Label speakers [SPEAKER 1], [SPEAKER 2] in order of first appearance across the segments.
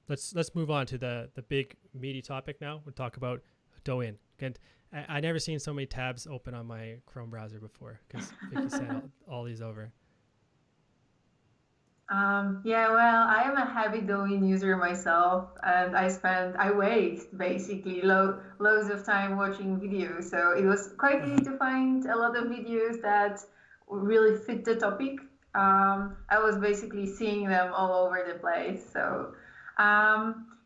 [SPEAKER 1] let's move on to the big meaty topic now. We'll talk about Douyin. And I never seen so many tabs open on my Chrome browser before because Vicky sent all these over.
[SPEAKER 2] Yeah, well, I am a heavy Douyin user myself, and I waste basically loads of time watching videos. So it was quite easy to find a lot of videos that really fit the topic. I was basically seeing them all over the place. So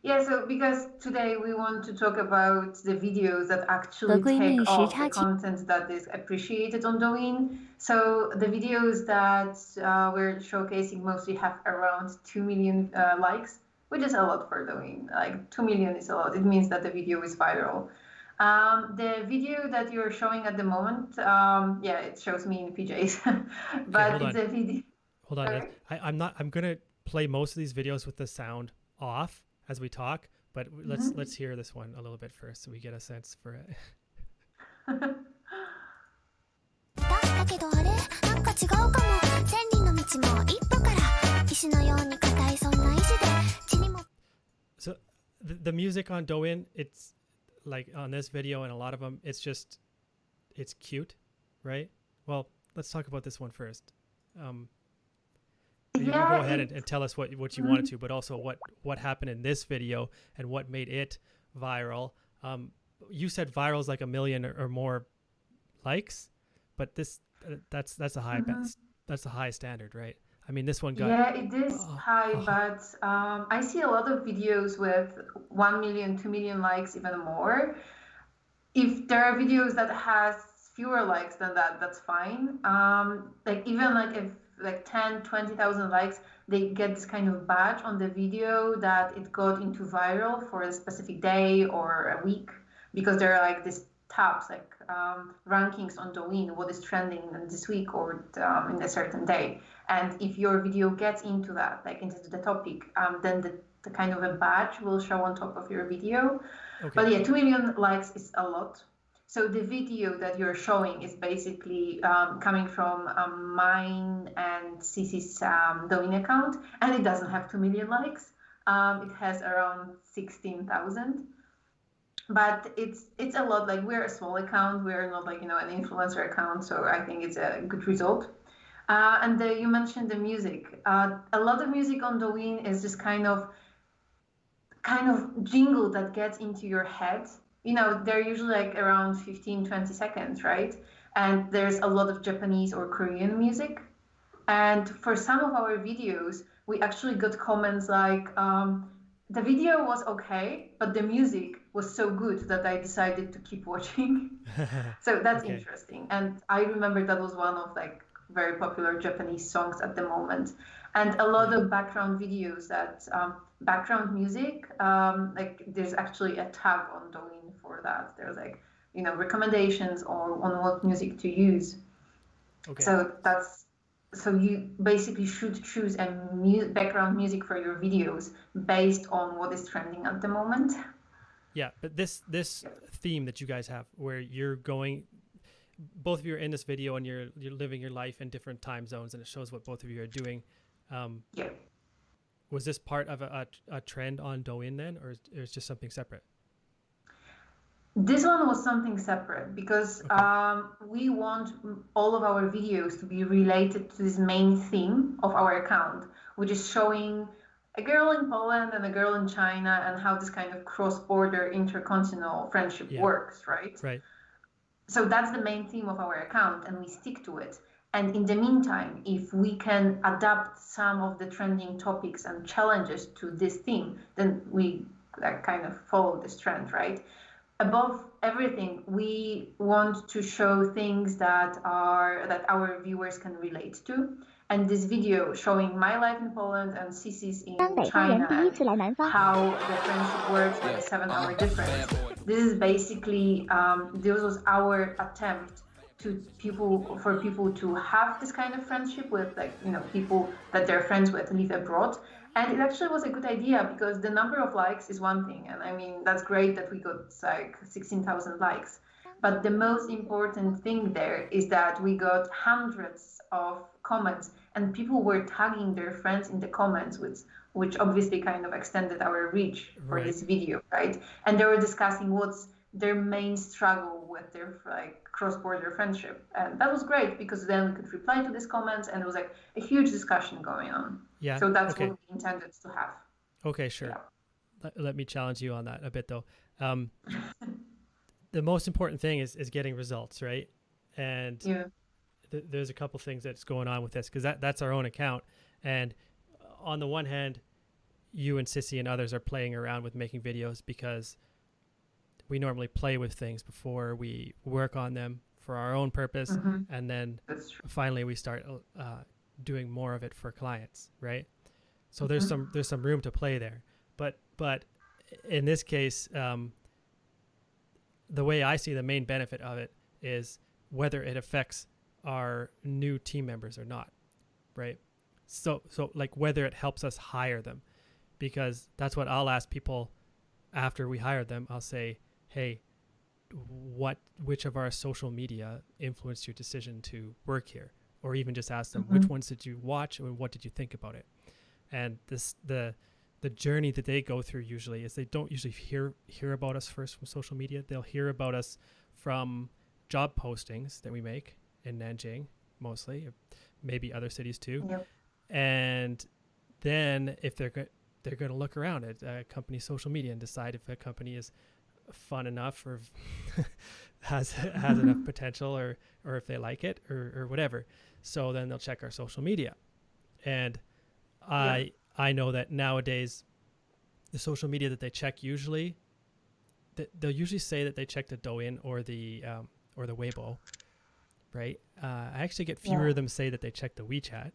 [SPEAKER 2] yeah, so because today we want to talk about the videos that
[SPEAKER 3] 合
[SPEAKER 2] actually
[SPEAKER 3] 规律
[SPEAKER 2] take
[SPEAKER 3] 时
[SPEAKER 2] off
[SPEAKER 3] 差
[SPEAKER 2] the
[SPEAKER 3] 情
[SPEAKER 2] content that is appreciated on Douyin. So the videos that we're showcasing mostly have around 2 million likes, which is a lot for Douyin. Like 2 million is a lot. It means that the video is viral. The video that you're showing at the moment, yeah, it shows me in PJs, but
[SPEAKER 1] hold
[SPEAKER 2] it's
[SPEAKER 1] on.
[SPEAKER 2] a video.
[SPEAKER 1] Hold on. I'm gonna play most of these videos with the sound off as we talk, but let's hear this one a little bit first so we get a sense for it.
[SPEAKER 3] だけどあれなんか違うかも千里の道も一歩から石のように硬いそんな石で地にも
[SPEAKER 1] So the music on Douyin, it's like on this video and a lot of them, it's cute, right? Well, let's talk about this one first. You can go ahead and tell us what you wanted to, but also what happened in this video and what made it viral. You said viral is like 1 million or more likes, but this that's a high that's a high standard, right? I mean, this one got
[SPEAKER 2] Yeah, it is high, but I see a lot of videos with 1 million, 2 million likes, even more. If there are videos that has fewer likes than that, that's fine. Like even like if like 10, 20,000 likes, they get this kind of badge on the video that it got into viral for a specific day or a week, because there are like these tabs, like rankings on Douyin, what is trending in this week or in a certain day. And if your video gets into that, like into the topic, then the kind of a badge will show on top of your video.
[SPEAKER 1] okay.
[SPEAKER 2] But yeah, 2 million likes is a lot. So the video that you're showing is basically coming from mine and Cece's Douyin account, and it doesn't have 2 million likes. It has around 16,000. But it's a lot. Like, we're a small account. We're not like, an influencer account. So I think it's a good result. And you mentioned the music. A lot of music on Douyin is just kind of jingle that gets into your head. They're usually like around 15, 20 seconds, right? And there's a lot of Japanese or Korean music. And for some of our videos, we actually got comments like, the video was okay, but the music was so good that I decided to keep watching. So that's interesting. And I remember that was one of like very popular Japanese songs at the moment. And a lot of background videos that background music, like there's actually a tab on Douyin for that. There's like, recommendations on what music to use. Okay. So you basically should choose a background music for your videos based on what is trending at the moment.
[SPEAKER 1] Yeah, but this theme that you guys have, where you're going, both of you are in this video and you're living your life in different time zones, and it shows what both of you are doing.
[SPEAKER 2] Yeah.
[SPEAKER 1] Was this part of a trend on Douyin then, or is it just something separate?
[SPEAKER 2] This one was something separate because we want all of our videos to be related to this main theme of our account, which is showing a girl in Poland and a girl in China and how this kind of cross-border intercontinental friendship works, right?
[SPEAKER 1] Right.
[SPEAKER 2] So that's the main theme of our account, and we stick to it. And in the meantime, if we can adapt some of the trending topics and challenges to this theme, then we kind of follow this trend, right? Above everything, we want to show things that our viewers can relate to. And this video showing my life in Poland and Cece's in China and how the friendship works with a 7-hour difference. This is basically, this was our attempt for people to have this kind of friendship with, like, people that they're friends with live abroad. And it actually was a good idea because the number of likes is one thing. And I mean, that's great that we got like 16,000 likes. But the most important thing there is that we got hundreds of comments and people were tagging their friends in the comments with which obviously kind of extended our reach for
[SPEAKER 1] Right.
[SPEAKER 2] this video, right? And they were discussing what's their main struggle with their like cross-border friendship, and that was great because then we could reply to these comments, and it was like a huge discussion going on.
[SPEAKER 1] Yeah.
[SPEAKER 2] So that's
[SPEAKER 1] Okay.
[SPEAKER 2] what we intended to have.
[SPEAKER 1] Okay, sure.
[SPEAKER 2] Yeah.
[SPEAKER 1] Let me challenge you on that a bit though. The most important thing is getting results, right? And
[SPEAKER 2] Yeah.
[SPEAKER 1] there's a couple things that's going on with this because that's our own account. And on the one hand, you and Sissy and others are playing around with making videos because we normally play with things before we work on them for our own purpose.
[SPEAKER 2] Mhm.
[SPEAKER 1] And then
[SPEAKER 2] That's true.
[SPEAKER 1] finally we start doing more of it for clients, right? So there's some room to play there. But in this case, the way I see the main benefit of it is whether it affects our new team members or not, right? So like whether it helps us hire them, because that's what I'll ask people after we hire them. I'll say, hey, which of our social media influenced your decision to work here? Or even just ask them, which ones did you watch and what did you think about it? And the journey that they go through usually is they don't usually hear about us first from social media. They'll hear about us from job postings that we make in Nanjing, mostly, maybe other cities too.
[SPEAKER 2] Yep.
[SPEAKER 1] And then if they're going to look around at a company's social media and decide if a company is fun enough or has enough potential or if they like it or whatever. So then they'll check our social media. And I know that nowadays the social media that they check usually, they'll usually say that they check the Douyin or the Weibo, right? I actually get fewer of them say that they check the WeChat.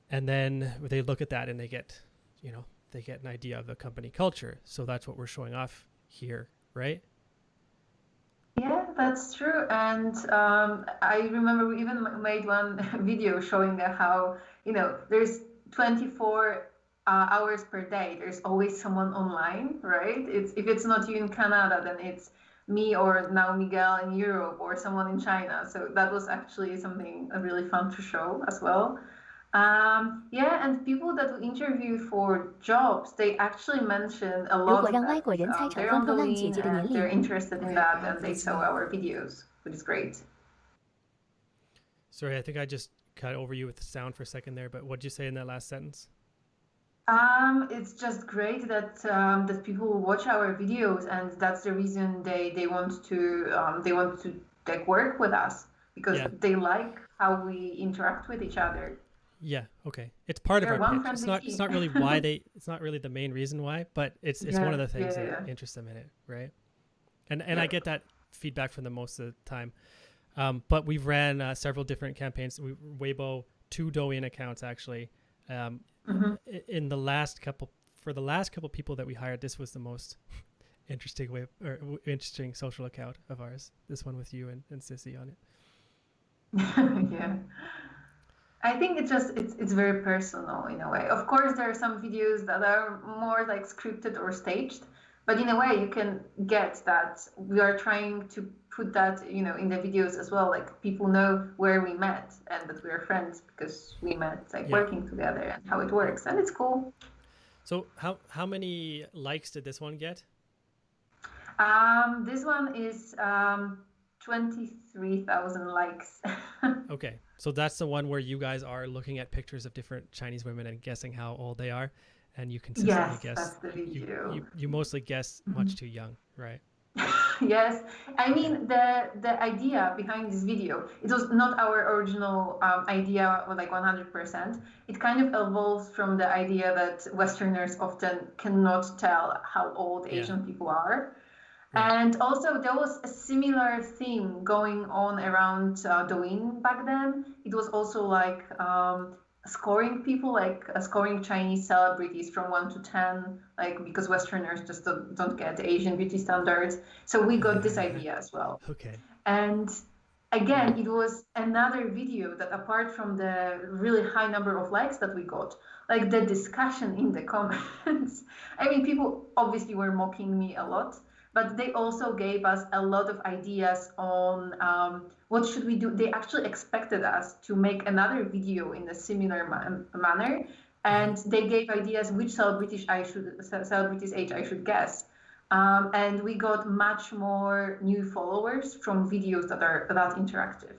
[SPEAKER 1] And then they look at that and they get an idea of the company culture. So that's what we're showing off here, right?
[SPEAKER 2] Yeah, that's true. And I remember we even made one video showing that how, there's 24 hours per day. There's always someone online, right? If it's not you in Canada, then it's me or now Miguel in Europe or someone in China. So that was actually something really fun to show as well. And people that we interview for jobs, they actually mention a
[SPEAKER 4] 如
[SPEAKER 2] lot
[SPEAKER 4] 果
[SPEAKER 2] of
[SPEAKER 4] 让外
[SPEAKER 2] that.
[SPEAKER 4] 国人猜乘
[SPEAKER 2] They're
[SPEAKER 4] 风
[SPEAKER 2] on
[SPEAKER 4] 破浪姐姐
[SPEAKER 2] Douyin
[SPEAKER 4] 的年
[SPEAKER 2] and
[SPEAKER 4] 龄
[SPEAKER 2] they're interested in
[SPEAKER 1] Okay.
[SPEAKER 2] that and they saw our videos, which is great.
[SPEAKER 1] Sorry, I think I just cut over you with the sound for a second there, but what did you say in that last sentence?
[SPEAKER 2] It's just great that that people watch our videos, and that's the reason they want to like work with us because
[SPEAKER 1] Yeah.
[SPEAKER 2] they like how we interact with each other.
[SPEAKER 1] Yeah, okay. It's part
[SPEAKER 2] They're
[SPEAKER 1] of our
[SPEAKER 2] one
[SPEAKER 1] pitch. It's
[SPEAKER 2] friendly
[SPEAKER 1] not really why it's not really the main reason why, but it's one of the things that
[SPEAKER 2] yeah.
[SPEAKER 1] interests them in it, right? And I get that feedback from them most of the time. But we've ran several different campaigns. We Weibo 2 Douyin accounts actually. In the last couple people that we hired, this was the most interesting social account of ours. This one with you and Sissy on it.
[SPEAKER 2] Yeah. I think it's very personal in a way. Of course, there are some videos that are more like scripted or staged, but in a way you can get that we are trying to put that in the videos as well. Like people know where we met and that we are friends because we met working together and how it works, and it's cool.
[SPEAKER 1] So how many likes did this one get?
[SPEAKER 2] This one is 23,000 likes.
[SPEAKER 1] Okay, so that's the one where you guys are looking at pictures of different Chinese women and guessing how old they are, and you consistently guess.
[SPEAKER 2] That's the video.
[SPEAKER 1] You mostly guess much too young, right?
[SPEAKER 2] Yes, I mean the idea behind this video, it was not our original idea, like 100%. It kind of evolves from the idea that Westerners often cannot tell how old Asian people are.
[SPEAKER 1] Right.
[SPEAKER 2] And also there was a similar theme going on around Douyin back then. It was also like scoring people, like scoring Chinese celebrities from 1 to 10, like because Westerners just don't get Asian beauty standards. So we got this idea as well.
[SPEAKER 1] Okay.
[SPEAKER 2] And again, it was another video that, apart from the really high number of likes that we got, like the discussion in the comments. I mean, people obviously were mocking me a lot, but they also gave us a lot of ideas on what should we do. They actually expected us to make another video in a similar manner, and they gave ideas which celebrities age I should guess. And we got much more new followers from videos that are that interactive.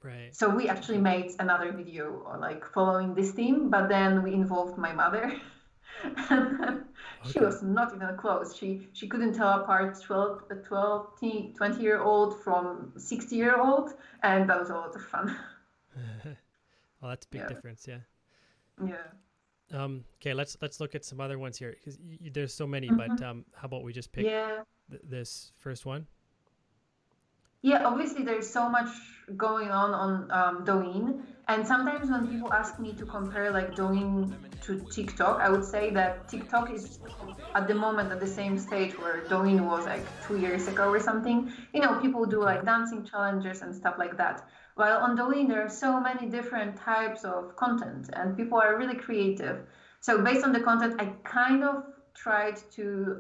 [SPEAKER 1] Right.
[SPEAKER 2] So we actually made another video like following this theme, but then we involved my mother. And she was not even close. She couldn't tell apart 20-year-old from 60-year-old, and that was a lot of fun.
[SPEAKER 1] Well, that's a big difference, yeah.
[SPEAKER 2] Yeah.
[SPEAKER 1] Okay, let's look at some other ones here, because there's so many. But how about we just pick this first one?
[SPEAKER 2] Yeah, obviously there's so much going on Douyin, and sometimes when people ask me to compare like Douyin to TikTok, I would say that TikTok is at the moment at the same stage where Douyin was like 2 years ago or something. You know, people do like dancing challenges and stuff like that. While on Douyin there are so many different types of content, and people are really creative. So based on the content, I kind of tried to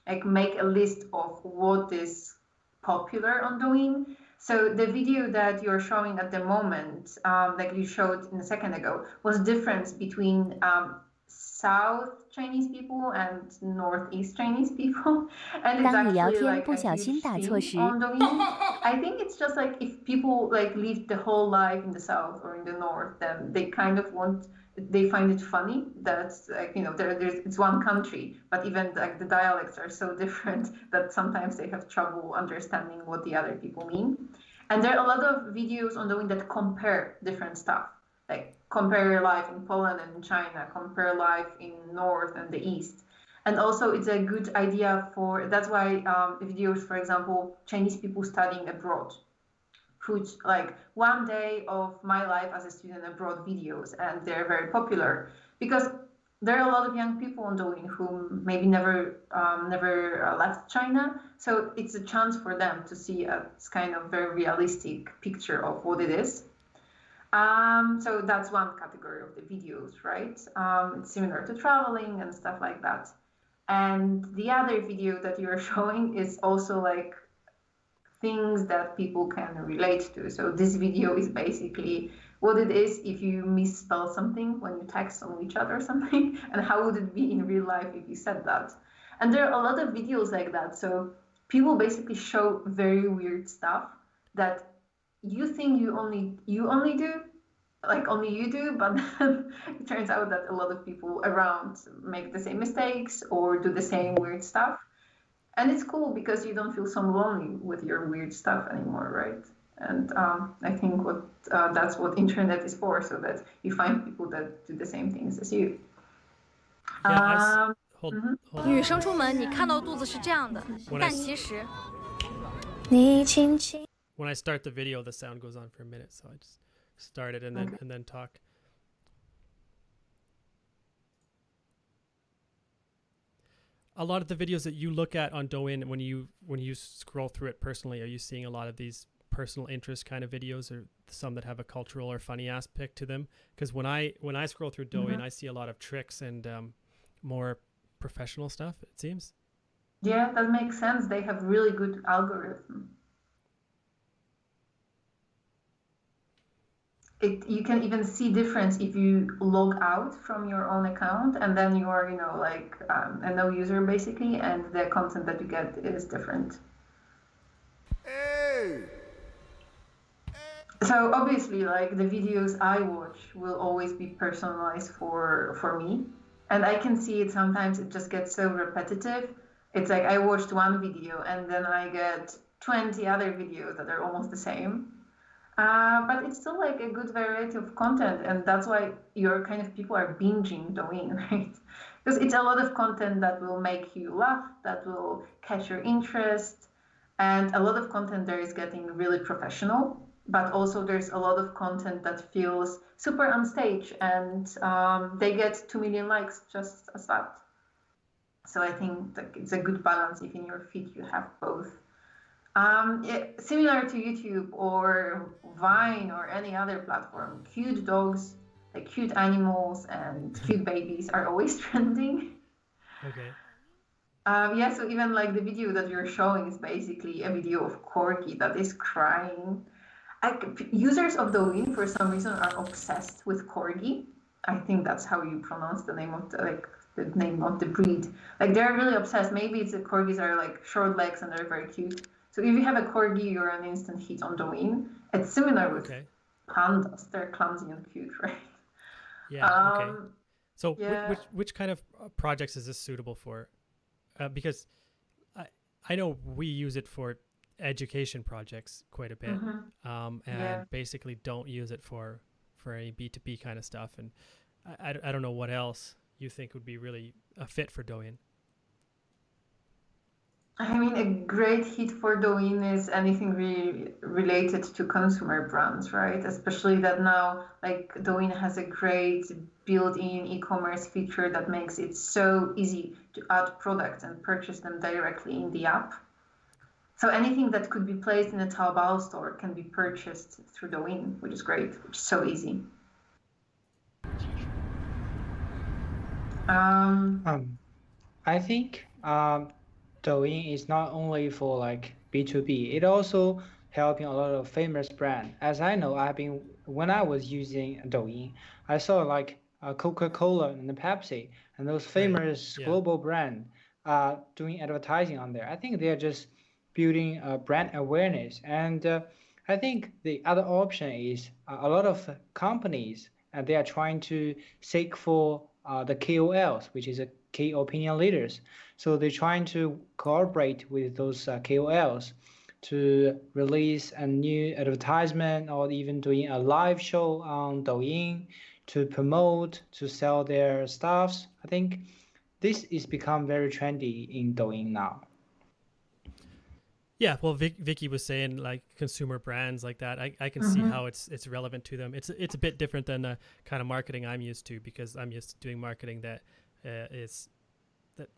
[SPEAKER 2] like make a list of what is popular on Douyin. So the video that you're showing at the moment, like you showed a second ago, was difference between South Chinese people and Northeast Chinese people, and it's actually like a huge theme on Douyin. I think it's just like if people like live the whole life in the South or in the North, then they kind of they find it funny that like, you know, it's one country, but even like the dialects are so different that sometimes they have trouble understanding what the other people mean. And there are a lot of videos on Douyin that compare different stuff, like compare life in Poland and in China, compare life in North and the East. And also it's a good idea that's why videos, for example, Chinese people studying abroad, put like 1 day of my life as a student abroad videos, and they're very popular because there are a lot of young people on Douyin who maybe never left China, so it's a chance for them to see a kind of very realistic picture of what it is. So that's one category of the videos, right? It's similar to traveling and stuff like that. And the other video that you're showing is also like things that people can relate to. So this video is basically what it is if you misspell something when you text on each other or something, and how would it be in real life if you said that. And there are a lot of videos like that. So people basically show very weird stuff that you think you only do, like only you do, but then it turns out that a lot of people around make the same mistakes or do the same weird stuff. And it's cool because you don't feel so lonely with your weird stuff anymore, right? And I think that's what internet is for, so that you find people that do the same things as you.
[SPEAKER 1] Hold
[SPEAKER 4] 女生出门，你看到肚子是这样的，但其实
[SPEAKER 1] When I start the video, the sound goes on for a minute, so I just start it and then talk. A lot of the videos that you look at on Douyin, when you scroll through it personally, are you seeing a lot of these personal interest kind of videos, or some that have a cultural or funny aspect to them? Because when I scroll through Douyin, I see a lot of tricks and more professional stuff, it seems.
[SPEAKER 2] Yeah, that makes sense. They have really good algorithm. You can even see difference if you log out from your own account and then you are, like a no user basically, and the content that you get is different.
[SPEAKER 5] Hey.
[SPEAKER 2] So obviously, like the videos I watch will always be personalized for me, and I can see it sometimes. It just gets so repetitive. It's like I watched one video and then I get 20 other videos that are almost the same. But it's still like a good variety of content, and that's why your kind of people are binging Douyin, right? Because it's a lot of content that will make you laugh, that will catch your interest, and a lot of content there is getting really professional, but also there's a lot of content that feels super on stage, and they get 2 million likes just as that. So I think that it's a good balance if in your feed you have both. Similar to YouTube or Vine or any other platform, cute dogs, like cute animals and cute babies are always trending.
[SPEAKER 1] Okay.
[SPEAKER 2] Yeah, so even like the video that you're showing is basically a video of Corgi that is crying. Users of Douyin, for some reason, are obsessed with Corgi. I think that's how you pronounce the name of the name of the breed. Like they're really obsessed. Maybe it's the corgis are like short legs and they're very cute. So if you have a corgi, you're an instant hit on Douyin. It's similar with pandas. They're clumsy and cute, right?
[SPEAKER 1] Yeah. Okay. So
[SPEAKER 2] yeah.
[SPEAKER 1] which kind of projects is this suitable for? Because I know we use it for education projects quite a bit, and basically don't use it for any B2B kind of stuff. And I don't know what else you think would be really a fit for Douyin.
[SPEAKER 2] I mean, a great hit for Douyin is anything really related to consumer brands, right? Especially that now, like Douyin has a great built-in e-commerce feature that makes it so easy to add products and purchase them directly in the app. So anything that could be placed in a Taobao store can be purchased through Douyin, which is great, which is so easy.
[SPEAKER 5] I think Douyin is not only for like B2B, it also helping a lot of famous brand. As I know, when I was using Douyin, I saw like Coca-Cola and Pepsi and those famous global brand doing advertising on there. I think they're just building brand awareness. And I think the other option is a lot of companies, and they are trying to seek for the KOLs, which is a key opinion leaders. So they're trying to cooperate with those KOLs to release a new advertisement or even doing a live show on Douyin to promote, to sell their stuffs. I think this is become very trendy in Douyin now.
[SPEAKER 1] Yeah, well, Vicky was saying like consumer brands like that. I can see how it's relevant to them. It's a bit different than the kind of marketing I'm used to, because I'm used to doing marketing that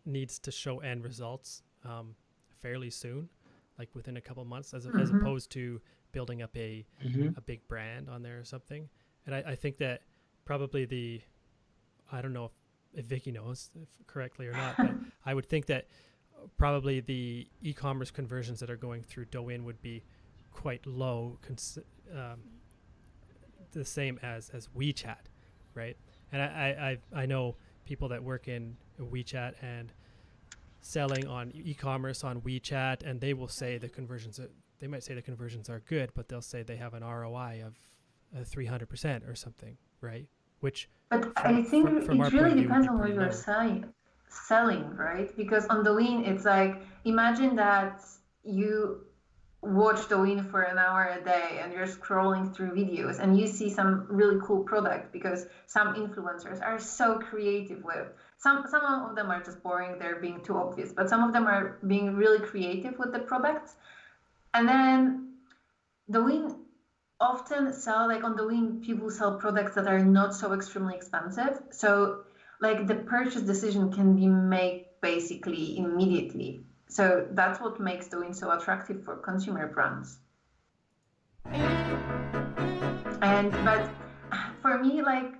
[SPEAKER 1] needs to show end results fairly soon, like within a couple months, as opposed to building up a big brand on there or something. And I think that probably I don't know if Vicky knows correctly or not, but I would think that probably the e-commerce conversions that are going through Douyin would be quite low, the same as WeChat, right? And I know people that work in WeChat and selling on e-commerce on WeChat, and they will say they might say the conversions are good, but they'll say they have an ROI of 300% or something, right? But
[SPEAKER 2] I think it really depends on what you're selling, right? Because on Douyin, it's like, imagine that you watch Douyin for an hour a day and you're scrolling through videos and you see some really cool product, because some influencers are so creative with some of them are just boring, they're being too obvious, but some of them are being really creative with the products. And then Douyin often on Douyin, people sell products that are not so extremely expensive. So like the purchase decision can be made basically immediately. So that's what makes Douyin so attractive for consumer brands. But for me, like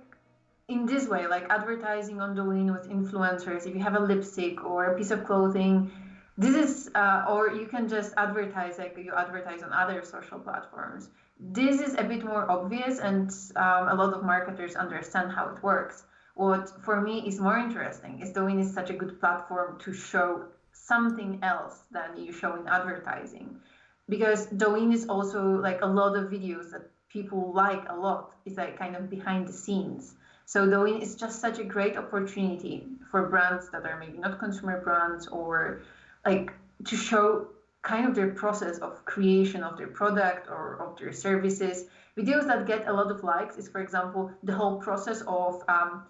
[SPEAKER 2] in this way, like advertising on Douyin with influencers, if you have a lipstick or a piece of clothing, this is, or you can just advertise like you advertise on other social platforms. This is a bit more obvious, and a lot of marketers understand how it works. What for me is more interesting is Douyin is such a good platform to show something else than you show in advertising, because Douyin is also like a lot of videos that people like a lot. It's like kind of behind the scenes. So Douyin is just such a great opportunity for brands that are maybe not consumer brands, or like to show kind of their process of creation of their product or of their services. Videos that get a lot of likes is, for example, the whole process of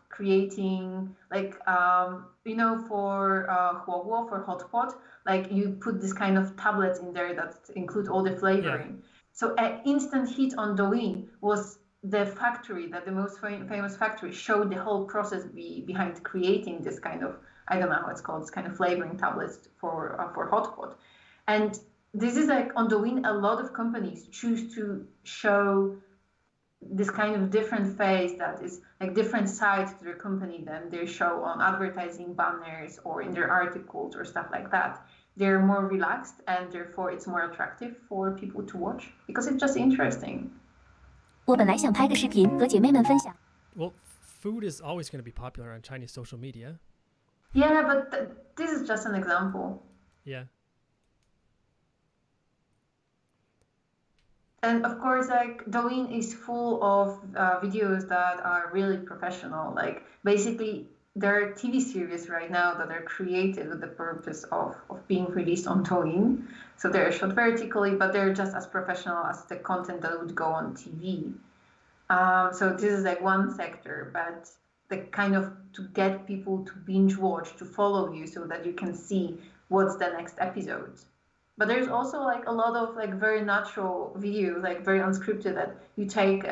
[SPEAKER 2] creating, like, for Huoguo, for hot pot, like you put this kind of tablets in there that include all the flavoring. Yeah. So an instant hit on Douyin was the factory, that the most famous factory showed the whole process behind creating this kind of, I don't know how it's called, this kind of flavoring tablets for hot pot. And this is like on Douyin, a lot of companies choose to show this kind of different face that is like different sides to their company than they show on advertising banners or in their articles or stuff like that. They're more relaxed, and therefore it's more attractive for people to watch because it's just interesting.
[SPEAKER 1] 我本来想拍个视频和姐妹们分享。Well, food is always going to be popular on Chinese social media.
[SPEAKER 2] Yeah, but this is just an example.
[SPEAKER 1] Yeah.
[SPEAKER 2] And of course, like Douyin is full of videos that are really professional. Like basically, there are TV series right now that are created with the purpose of being released on Douyin. So they're shot vertically, but they're just as professional as the content that would go on TV. So this is like one sector, but the kind of to get people to binge watch, to follow you so that you can see what's the next episode. But there's also like a lot of like very natural videos, like very unscripted, that you take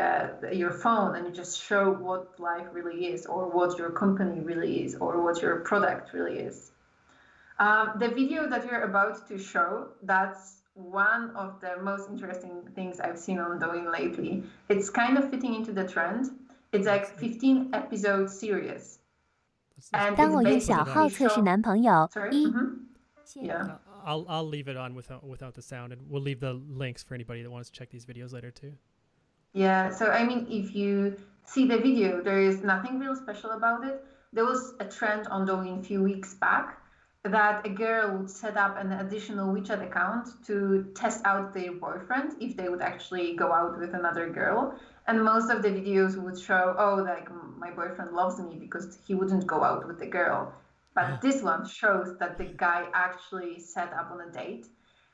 [SPEAKER 2] your phone and you just show what life really is, or what your company really is, or what your product really is. The video that you're about to show, that's one of the most interesting things I've seen on Douyin lately. It's kind of fitting into the trend. It's like 15 episode series. And
[SPEAKER 3] 当我用
[SPEAKER 2] it's
[SPEAKER 3] 小号
[SPEAKER 2] basically
[SPEAKER 3] 测试
[SPEAKER 2] show...
[SPEAKER 3] 男朋友
[SPEAKER 2] Sorry?
[SPEAKER 3] 一
[SPEAKER 2] Yeah.
[SPEAKER 1] I'll leave it on without the sound, and we'll leave the links for anybody that wants to check these videos later too.
[SPEAKER 2] Yeah, so I mean, if you see the video, there is nothing real special about it. There was a trend on Douyin a few weeks back that a girl would set up an additional WeChat account to test out their boyfriend if they would actually go out with another girl. And most of the videos would show, oh, like my boyfriend loves me because he wouldn't go out with the girl. But this one shows that the guy actually set up on a date.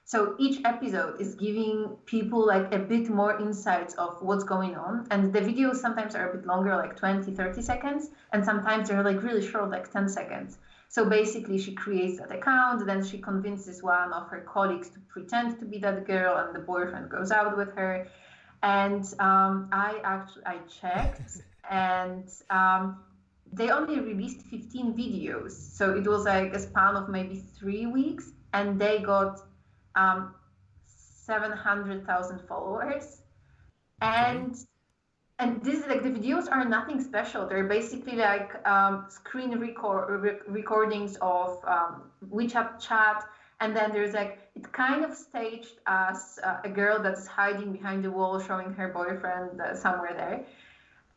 [SPEAKER 2] So each episode is giving people like a bit more insights of what's going on. And the videos sometimes are a bit longer, like 20, 30 seconds. And sometimes they're like really short, like 10 seconds. So basically she creates that account, then she convinces one of her colleagues to pretend to be that girl, and the boyfriend goes out with her. And I checked, and they only released 15 videos. So it was like a span of maybe 3 weeks, and they got 700,000 followers. And this is like, the videos are nothing special. They're basically like screen recordings of WeChat chat. And then there's like, it's kind of staged as a girl that's hiding behind the wall, showing her boyfriend somewhere there.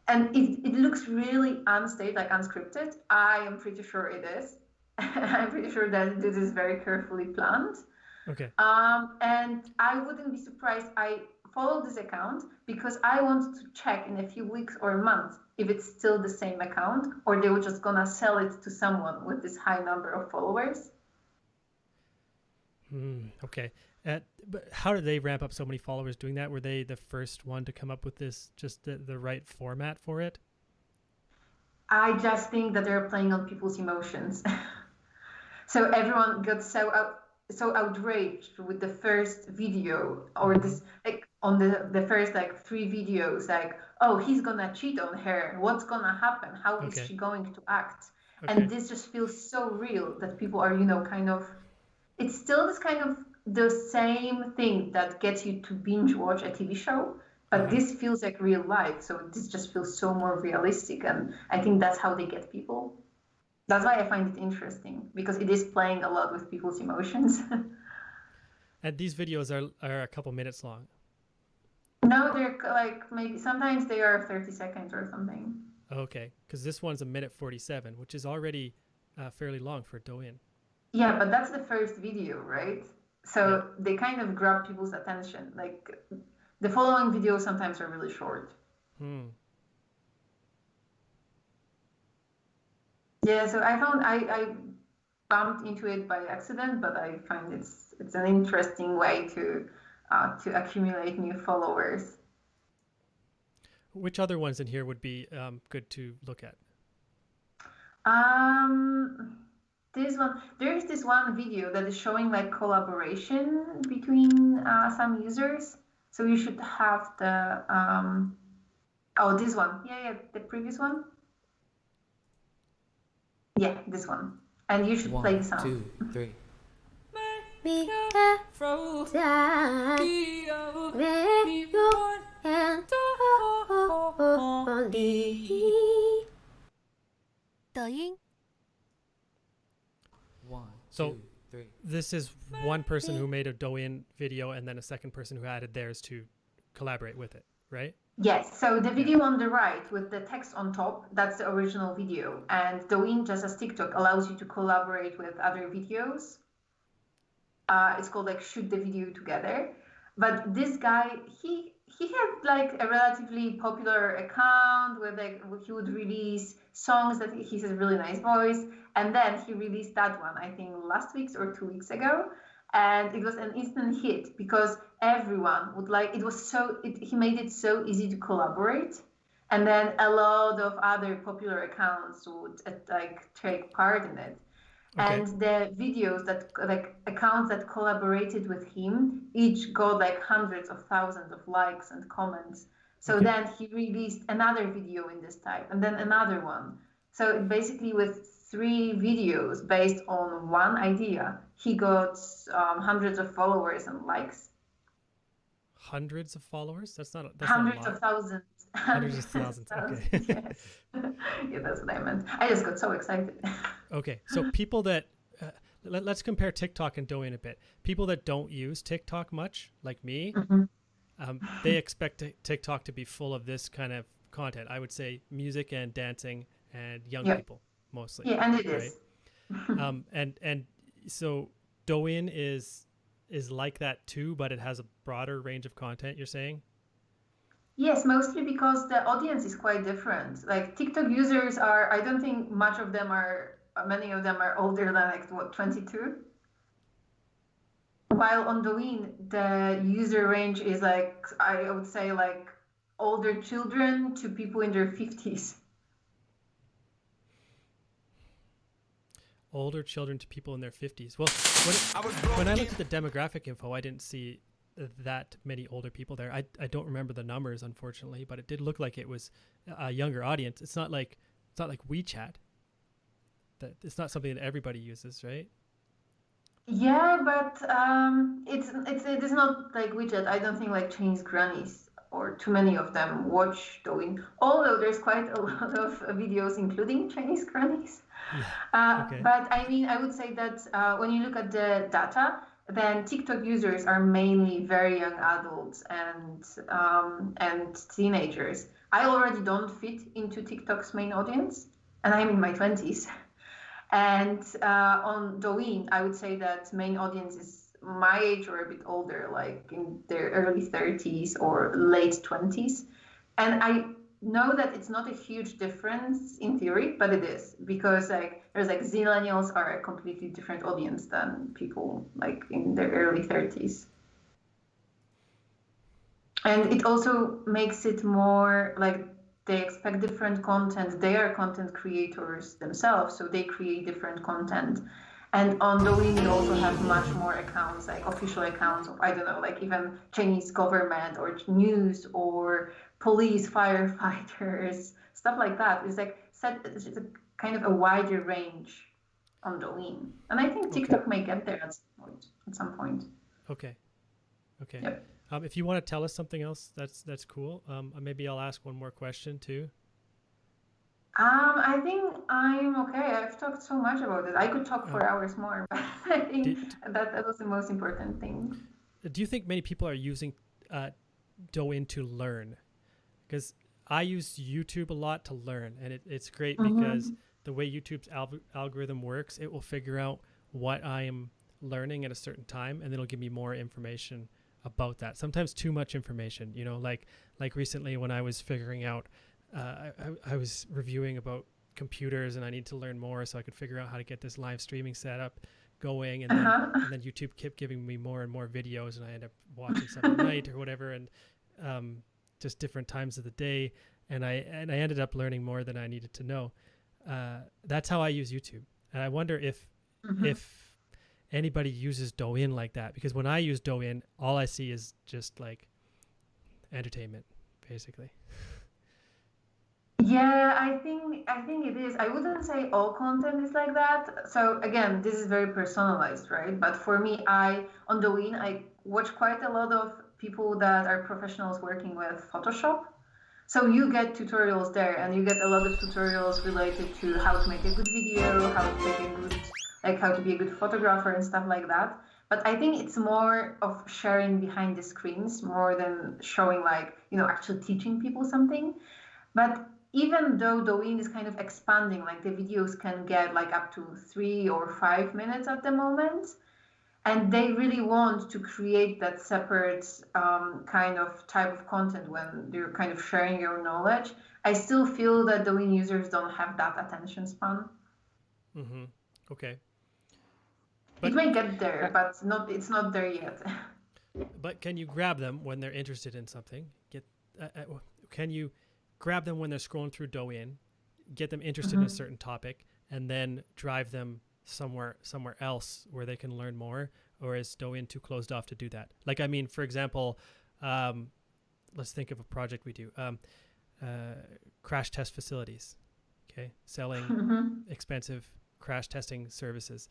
[SPEAKER 2] And it looks really unstaged, like unscripted. I am pretty sure it is. I'm pretty sure that this is very carefully planned.
[SPEAKER 1] Okay.
[SPEAKER 2] And I wouldn't be surprised. I follow this account because I want to check in a few weeks or months if it's still the same account, or they were just gonna sell it to someone with this high number of followers.
[SPEAKER 1] Okay. But how did they ramp up so many followers doing that? Were they the first one to come up with this, just the right format for it?
[SPEAKER 2] I just think that they're playing on people's emotions. So everyone got so outraged with the first video, or this, like on the first like 3 videos, like, oh, he's gonna cheat on her. What's gonna happen? How is she going to act?
[SPEAKER 1] Okay.
[SPEAKER 2] And this just feels so real that people are, kind of, it's still this kind of the same thing that gets you to binge watch a TV show, but this feels like real life. So this just feels so more realistic, and I think that's how they get people. That's why I find it interesting, because it is playing a lot with people's emotions.
[SPEAKER 1] And these videos are a couple minutes long.
[SPEAKER 2] No, they're like, maybe sometimes they are 30 seconds or something.
[SPEAKER 1] Okay, because this one's 1:47, which is already fairly long for Douyin.
[SPEAKER 2] Yeah, but that's the first video, right? So they kind of grab people's attention. Like the following videos sometimes are really short. Yeah, so I found I bumped into it by accident, but I find it's an interesting way to accumulate new followers.
[SPEAKER 1] Which other ones in here would be good to look at?
[SPEAKER 2] There's this one video that is showing like collaboration between some users. So you should have the this one. Yeah, the previous one. Yeah, this one. And you should play the sound.
[SPEAKER 6] 1, 2, 3.
[SPEAKER 3] Douyin.
[SPEAKER 6] 1,
[SPEAKER 1] So
[SPEAKER 6] 2, 3.
[SPEAKER 1] this is one person who made a Douyin video, and then a second person who added theirs to collaborate with it, right?
[SPEAKER 2] Yes, so the video on the right with the text on top, that's the original video. And Douyin, just as TikTok, allows you to collaborate with other videos. It's called like shoot the video together. But this guy, he had like a relatively popular account with like he would release songs that he has a really nice voice. And then he released that one, I think last week or 2 weeks ago. And it was an instant hit because everyone would like it was he made it so easy to collaborate, and then a lot of other popular accounts would like take part in it.
[SPEAKER 1] Okay.
[SPEAKER 2] And the videos that like accounts that collaborated with him each got like hundreds of thousands of likes and comments. So
[SPEAKER 1] Okay.
[SPEAKER 2] then he released another video in this type and then another one. So basically with 3 videos based on one idea, he got hundreds of followers and likes.
[SPEAKER 1] Hundreds of followers? That's not a
[SPEAKER 2] Hundreds
[SPEAKER 1] lot.
[SPEAKER 2] of thousands.
[SPEAKER 1] Hundreds of thousands. Okay.
[SPEAKER 2] Yes. Yeah, that's what I meant. I just got so excited.
[SPEAKER 1] Okay, so people that let's compare TikTok and Douyin a bit. People that don't use TikTok much, like me, they expect TikTok to be full of this kind of content. I would say music and dancing and young
[SPEAKER 2] Yep.
[SPEAKER 1] people mostly.
[SPEAKER 2] Yeah, and it
[SPEAKER 1] right?
[SPEAKER 2] is.
[SPEAKER 1] And so Douyin is like that too, but it has a broader range of content. You're saying?
[SPEAKER 2] Yes, mostly because the audience is quite different. Like TikTok users are, I don't think many of them are older than like what, 22? While on Douyin, the user range is like, I would say like older children to people in their 50s.
[SPEAKER 1] Older children to people in their 50s. Well, when I looked at the demographic info, I didn't see that many older people there. I don't remember the numbers, unfortunately, but it did look like it was a younger audience. It's not like WeChat. That it's not something that everybody uses, right?
[SPEAKER 2] Yeah, but it is not like WeChat. I don't think like Chinese grannies or too many of them watch Douyin. Although there's quite a lot of videos including Chinese grannies.
[SPEAKER 1] Okay.
[SPEAKER 2] But I mean, I would say that when you look at the data, then TikTok users are mainly very young adults and teenagers. I already don't fit into TikTok's main audience, and I'm in my 20s. And on Douyin, I would say that main audience is my age or a bit older, like in their early 30s or late 20s. And I know that it's not a huge difference in theory, but it is, because like there's like Zillennials are a completely different audience than people like in their early 30s. And it also makes it more like they expect different content. They are content creators themselves, so they create different content. And on Douyin, you also have much more accounts, like official accounts of, I don't know, like even Chinese government or news or police, firefighters, stuff like that. It's like it's a kind of a wider range on Douyin. And I think TikTok may get there at some point.
[SPEAKER 1] Okay.
[SPEAKER 2] Yep.
[SPEAKER 1] If you want to tell us something else, that's cool. Maybe I'll ask one more question too.
[SPEAKER 2] I think I'm okay. I've talked so much about it. I could talk for hours more, but I think that was the most important thing.
[SPEAKER 1] Do you think many people are using Douyin to learn? Because I use YouTube a lot to learn, and it's great because the way YouTube's algorithm works, it will figure out what I am learning at a certain time, and it'll give me more information about that. Sometimes too much information, you know, like recently when I was figuring out, I was reviewing about computers and I need to learn more so I could figure out how to get this live streaming setup going, and then YouTube kept giving me more and more videos, and I ended up watching some at night or whatever, and just different times of the day, and I ended up learning more than I needed to know. That's how I use YouTube, and I wonder if anybody uses Douyin like that, because when I use Douyin, all I see is just like entertainment, basically.
[SPEAKER 2] Yeah, I think it is. I wouldn't say all content is like that. So again, this is very personalized, right? But for me, on Douyin, I watch quite a lot of people that are professionals working with Photoshop. So you get tutorials there, and you get a lot of tutorials related to how to make a good video, how to be a good photographer and stuff like that. But I think it's more of sharing behind the screens more than showing like, actually teaching people something. But even though Douyin is kind of expanding, like the videos can get like up to 3 or 5 minutes at the moment, and they really want to create that separate kind of type of content when you're kind of sharing your knowledge, I still feel that Douyin users don't have that attention span.
[SPEAKER 1] Mm-hmm. Okay.
[SPEAKER 2] It may get there, but it's not there yet.
[SPEAKER 1] But can you grab them when they're interested in something? Can you grab them when they're scrolling through Douyin, get them interested in a certain topic, and then drive them somewhere else where they can learn more? Or is Douyin too closed off to do that? Like, I mean, for example, let's think of a project we do. Crash test facilities, okay? Selling expensive crash testing services.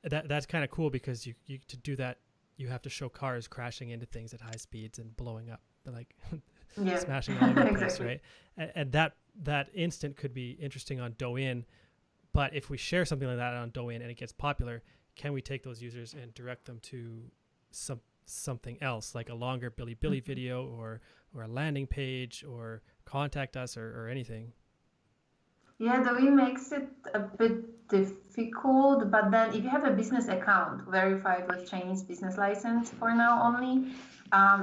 [SPEAKER 1] That's kind of cool because you to do that, you have to show cars crashing into things at high speeds and blowing up, like smashing all over the place, right? And that instant could be interesting on Douyin. But if we share something like that on Douyin and it gets popular, can we take those users and direct them to something else, like a longer Bilibili video or a landing page or contact us or anything?
[SPEAKER 2] Yeah, Douyin makes it a bit difficult, but then if you have a business account verified with Chinese business license for now only,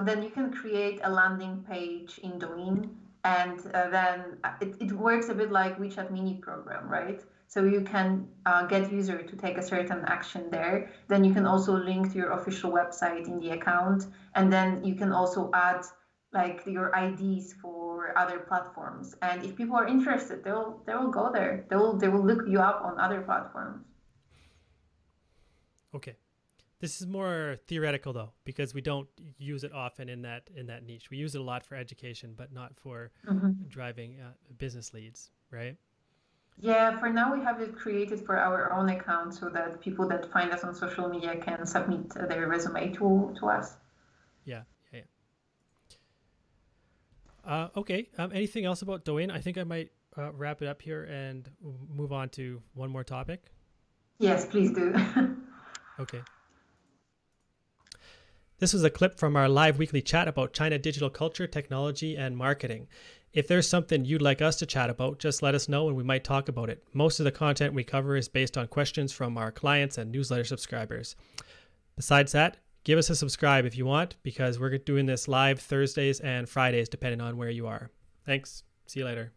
[SPEAKER 2] then you can create a landing page in Douyin, and then it works a bit like WeChat mini program, right? So you can get user to take a certain action there. Then you can also link to your official website in the account, and then you can also add like your IDs for other platforms. And if people are interested, they will go there. They will look you up on other platforms.
[SPEAKER 1] Okay. This is more theoretical though, because we don't use it often in that niche. We use it a lot for education, but not for driving business leads, right?
[SPEAKER 2] Yeah, for now we have it created for our own account so that people that find us on social media can submit their resume to us.
[SPEAKER 1] Yeah. Okay. Anything else about Douyin? I think I might wrap it up here and move on to one more topic.
[SPEAKER 2] Yes, please do.
[SPEAKER 1] Okay. This was a clip from our live weekly chat about China digital culture, technology, and marketing. If there's something you'd like us to chat about, just let us know and we might talk about it. Most of the content we cover is based on questions from our clients and newsletter subscribers. Besides that, give us a subscribe if you want, because we're doing this live Thursdays and Fridays, depending on where you are. Thanks. See you later.